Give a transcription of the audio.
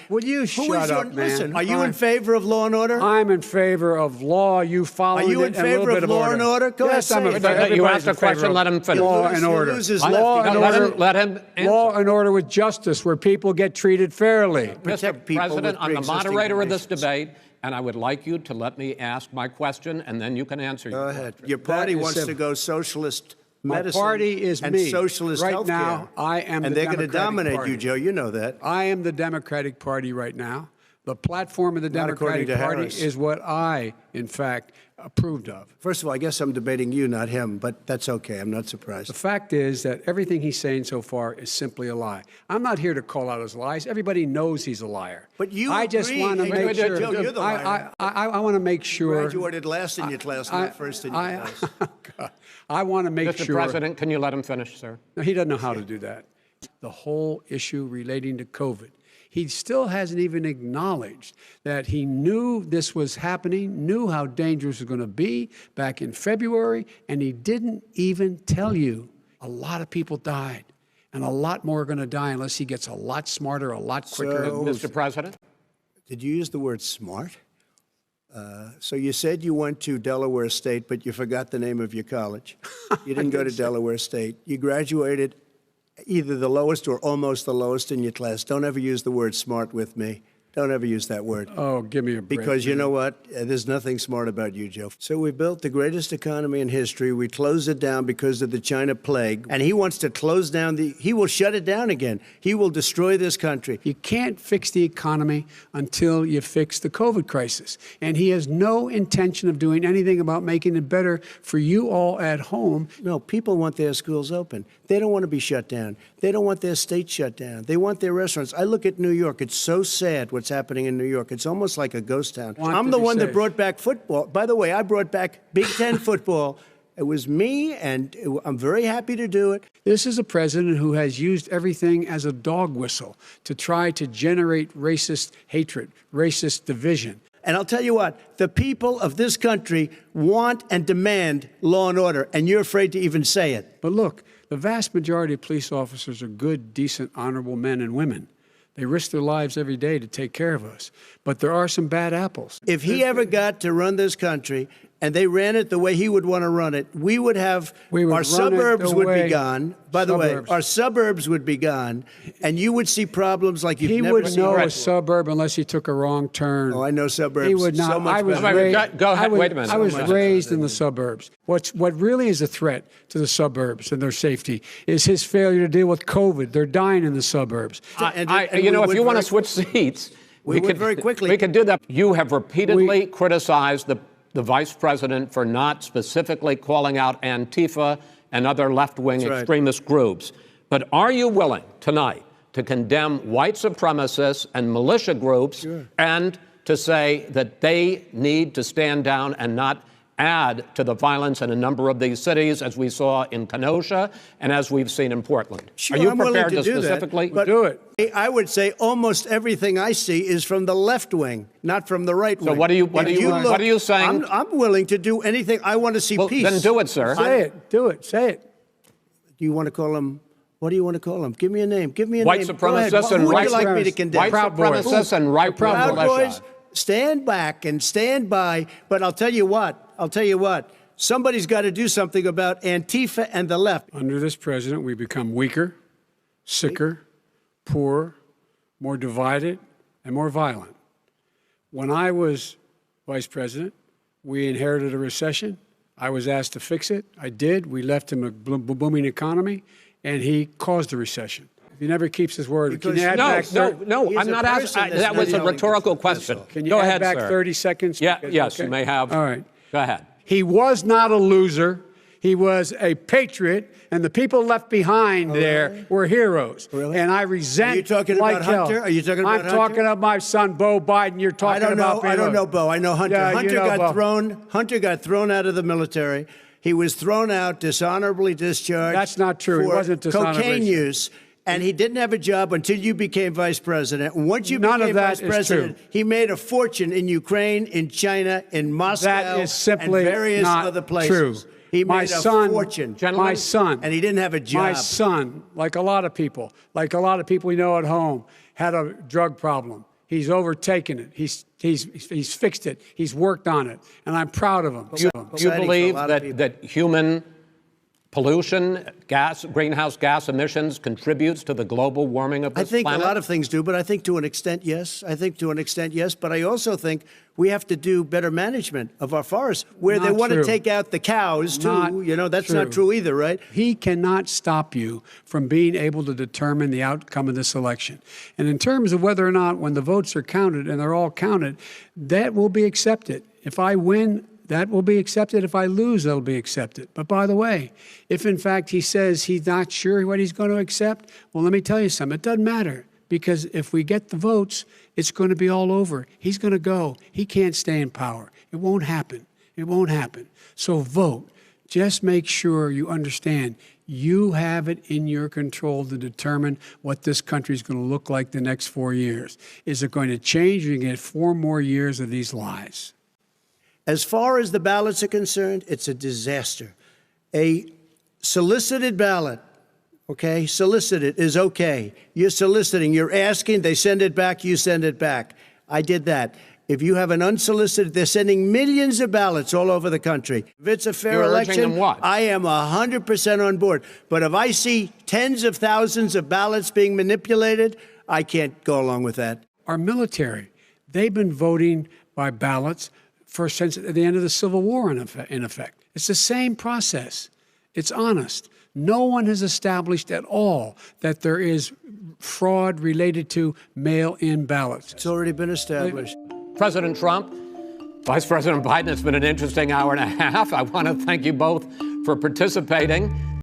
Will you shut up, man? Listen, are you in favor of law and order? I'm in favor of law. You follow it. Are you in favor of law and order? Go yes, ahead, I'm in favor. You asked a question, let him finish. Law and order. Law and order. Let him answer. Law and order with justice, where people get treated fairly. Mr. President, I'm the moderator of this debate, and I would like you to let me ask my question, and then you can answer. Go ahead. Your party wants to go socialist medicine. My party is and me. Socialist right healthcare. Now, I am and the they're going to dominate Party. you, Joe. You know that. I am the Democratic Party right now. The platform of the Democratic Party is what I, in fact, approved of. First of all, I guess I'm debating you, not him, but that's okay. I'm not surprised. The fact is that everything he's saying so far is simply a lie. I'm not here to call out his lies. Everybody knows he's a liar. But you I just agree. want to make sure. Joe, you're the liar. I want to make sure. You graduated last in your class, not first in your class. I want to make Mr. sure. Mr. President, can you let him finish, sir? No, he doesn't know how to do that. The whole issue relating to COVID. He still hasn't even acknowledged that he knew this was happening, knew how dangerous it was going to be back in February, and he didn't even tell you. A lot of people died, and a lot more are going to die unless he gets a lot smarter, a lot quicker. So, Mr. President? Did you use the word smart? So you said you went to Delaware State, but you forgot the name of your college. You didn't go to Delaware State. You graduated either the lowest or almost the lowest in your class. Don't ever use the word smart with me. Don't ever use that word. Oh, give me a break. Because you know what? There's nothing smart about you, Joe. So we built the greatest economy in history. We closed it down because of the China plague. And he wants to close down he will shut it down again. He will destroy this country. You can't fix the economy until you fix the COVID crisis. And he has no intention of doing anything about making it better for you all at home. No, people want their schools open. They don't want to be shut down. They don't want their state shut down. They want their restaurants. I look at New York. It's so sad what's happening in New York. It's almost like a ghost town. I'm the one that brought back football. By the way, I brought back Big Ten football. It was me, and I'm very happy to do it. This is a president who has used everything as a dog whistle to try to generate racist hatred, racist division. And I'll tell you what, the people of this country want and demand law and order, and you're afraid to even say it. But look, the vast majority of police officers are good, decent, honorable men and women. They risk their lives every day to take care of us. But there are some bad apples. If he ever got to run this country and they ran it the way he would want to run it, our suburbs would be gone. By the way, our suburbs would be gone, and you would see problems like you've never seen. He would know a suburb unless he took a wrong turn. Oh, I know suburbs. He would not. So much Go ahead. Wait a minute. I was raised in the suburbs. What really is a threat to the suburbs and their safety is his failure to deal with COVID. They're dying in the suburbs. If you want to switch seats, we could very quickly. We could do that. You have repeatedly criticized the vice president for not specifically calling out Antifa and other left-wing extremist groups. But are you willing tonight to condemn white supremacists and militia groups and to say that they need to stand down and not add to the violence in a number of these cities, as we saw in Kenosha and as we've seen in Portland? Sure, are you I'm prepared willing to do specifically that, do it? I would say almost everything I see is from the left wing, not from the right wing. So what are you saying? I'm willing to do anything. I want to see peace. Then do it, sir. Say it. Do it. Say it. Do you want to call him? What do you want to call him? Give me a name. Give me a white name. Supremacists and who would white you like me to condemn? White supremacists and right Proud militia. Boys, stand back and stand by. But I'll tell you what. Somebody's got to do something about Antifa and the left. Under this president, we become weaker, sicker, poorer, more divided, and more violent. When I was vice president, we inherited a recession. I was asked to fix it. I did. We left him a booming economy, and he caused the recession. He never keeps his word. No, I'm not asking. That was a rhetorical question. Can you Go add ahead, back sir. 30 seconds? Yes, okay. you may have. All right. Go ahead. He was not a loser. He was a patriot, and the people left behind there were heroes. Really? And I resent. Are you talking like about Hunter? hell. Are you talking about I'm Hunter? talking about my son, Bo Biden. You're talking about. I don't know Bo. I know Hunter. Yeah, Hunter got thrown out of the military. He was thrown out, dishonorably discharged. That's not true. He wasn't dishonorably. Cocaine use. And he didn't have a job until you became vice president. And once you became vice president, he made a fortune in Ukraine, in China, in Moscow, that is simply and various not other places. True. He made a fortune. My son. And he didn't have a job. My son, like a lot of people we know at home, had a drug problem. He's overtaken it. He's fixed it. He's worked on it, and I'm proud of him. Do you believe that human pollution, greenhouse gas emissions contributes to the global warming of this planet? I think a lot of things do, but I think to an extent, yes. But I also think we have to do better management of our forests, where they want to take out the cows, too. That's not true either, right? He cannot stop you from being able to determine the outcome of this election. And in terms of whether or not, when the votes are counted, and they're all counted, that will be accepted. If I win, that will be accepted. If I lose, that'll be accepted. But by the way, if in fact he says he's not sure what he's going to accept, well, let me tell you something. It doesn't matter, because if we get the votes, it's going to be all over. He's going to go. He can't stay in power. It won't happen. It won't happen. So vote. Just make sure you understand you have it in your control to determine what this country is going to look like the next 4 years. Is it going to change, or you get 4 more years of these lies? As far as the ballots are concerned, it's a disaster. A solicited ballot, okay, solicited is okay. You're soliciting, you're asking, they send it back, you send it back. I did that. If you have an unsolicited, they're sending millions of ballots all over the country. If it's a fair election, I am 100% on board. But if I see tens of thousands of ballots being manipulated, I can't go along with that. Our military, they've been voting by ballots since the end of the Civil War, in effect. It's the same process. It's honest. No one has established at all that there is fraud related to mail-in ballots. It's already been established. President Trump, Vice President Biden, it's been an interesting hour and a half. I want to thank you both for participating.